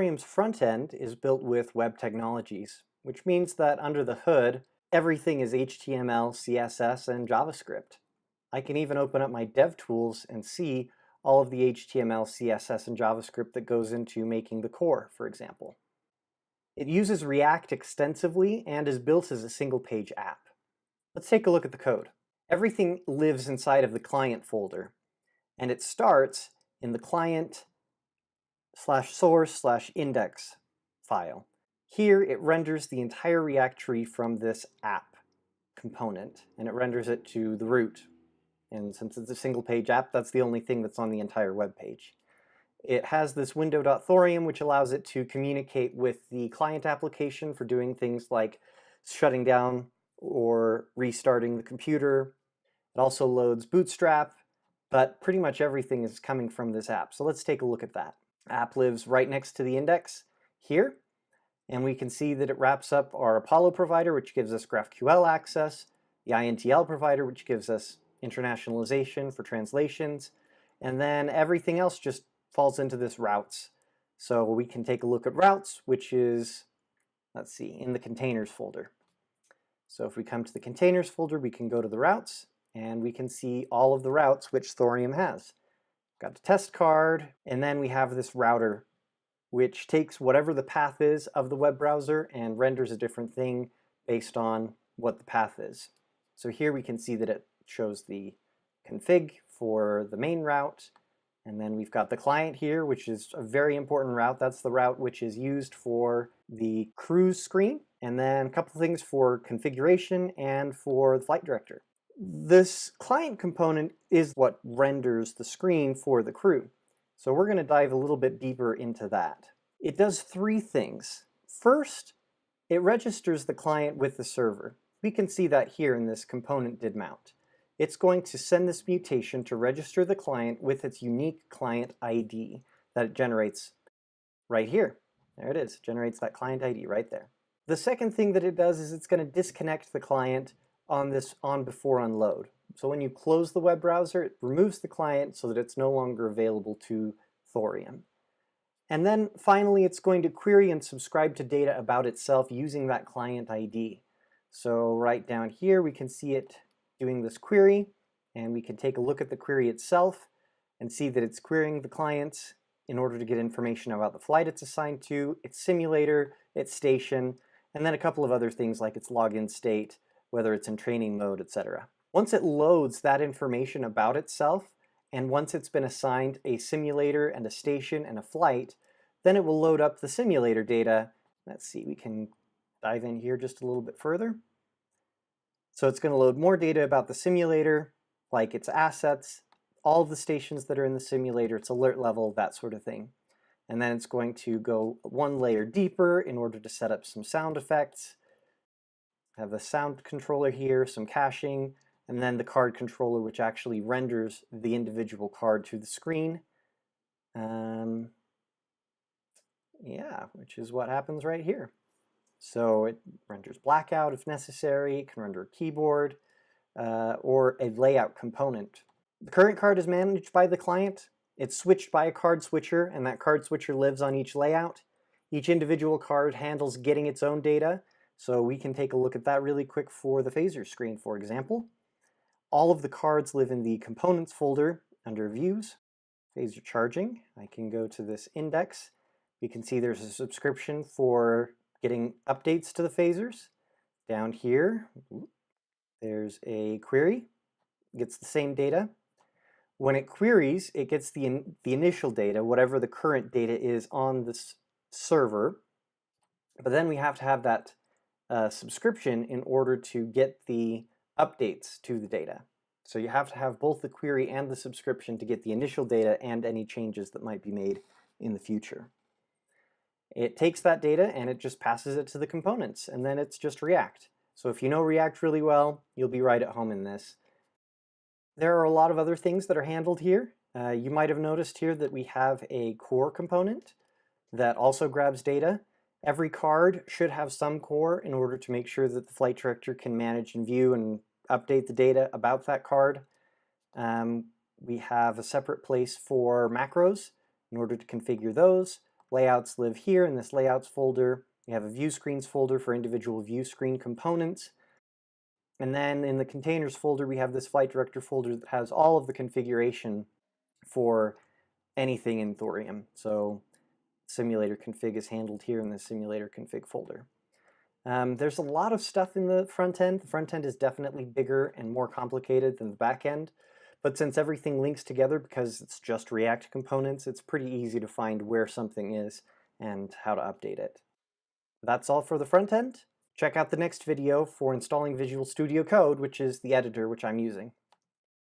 Thorium's front end is built with web technologies, which means that under the hood, everything is HTML, CSS, and JavaScript. I can even open up my dev tools and see all of the HTML, CSS, and JavaScript that goes into making the core, for example. It uses React extensively and is built as a single-page app. Let's take a look at the code. Everything lives inside of the client folder, and it starts in the client/source/index file. Here it renders the entire React tree from this app component, and it renders it to the root. And since it's a single page app, that's the only thing that's on the entire web page. It has this window.thorium, which allows it to communicate with the client application for doing things like shutting down or restarting the computer. It also loads Bootstrap, but pretty much everything is coming from this app. So let's take a look at that. App lives right next to the index here, and we can see that it wraps up our Apollo provider, which gives us GraphQL access, the INTL provider, which gives us internationalization for translations, and then everything else just falls into this routes. So we can take a look at routes, which is, let's see, in the containers folder. So if we come to the containers folder, we can go to the routes, and we can see all of the routes which Thorium has. Got a test card, and then we have this router, which takes whatever the path is of the web browser and renders a different thing based on what the path is. So here we can see that it shows the config for the main route, and then we've got the client here, which is a very important route. That's the route which is used for the cruise screen, and then a couple things for configuration and for the flight director. This client component is what renders the screen for the crew. So we're going to dive a little bit deeper into that. It does three things. First, it registers the client with the server. We can see that here in this component did mount. It's going to send this mutation to register the client with its unique client ID that it generates right here. There it is, generates that client ID right there. The second thing that it does is it's going to disconnect the client on this on before unload. So when you close the web browser, it removes the client so that it's no longer available to Thorium. And then finally, it's going to query and subscribe to data about itself using that client ID. So right down here, we can see it doing this query, and we can take a look at the query itself and see that it's querying the client in order to get information about the flight it's assigned to, its simulator, its station, and then a couple of other things like its login state, whether it's in training mode, etc. Once it loads that information about itself, and once it's been assigned a simulator and a station and a flight, then it will load up the simulator data. Let's see, we can dive in here just a little bit further. So it's going to load more data about the simulator, like its assets, all of the stations that are in the simulator, its alert level, that sort of thing. And then it's going to go one layer deeper in order to set up some sound effects. Have the sound controller here, some caching, and then the card controller, which actually renders the individual card to the screen. Yeah, which is what happens right here. So it renders blackout if necessary, it can render a keyboard, or a layout component. The current card is managed by the client. It's switched by a card switcher, and that card switcher lives on each layout. Each individual card handles getting its own data, so we can take a look at that really quick for the phaser screen, for example. All of the cards live in the components folder under views. Phaser charging, I can go to this index. You can see there's a subscription for getting updates to the phasers. Down here, there's a query, gets the same data. When it queries, it gets the initial data, whatever the current data is on this server, but then we have to have that subscription in order to get the updates to the data. So you have to have both the query and the subscription to get the initial data and any changes that might be made in the future. It takes that data and it just passes it to the components, and then it's just React. So if you know React really well, you'll be right at home in this. There are a lot of other things that are handled here. You might have noticed here that we have a core component that also grabs data. Every card should have some core in order to make sure that the flight director can manage and view and update the data about that card. We have a separate place for macros in order to configure those. Layouts live here in this layouts folder. We have a view screens folder for individual view screen components. And then in the containers folder, we have this flight director folder that has all of the configuration for anything in Thorium. So simulator config is handled here in the simulator config folder. There's a lot of stuff in the front end. The front end is definitely bigger and more complicated than the back end. But since everything links together because it's just React components, it's pretty easy to find where something is and how to update it. That's all for the front end. Check out the next video for installing Visual Studio Code, which is the editor which I'm using.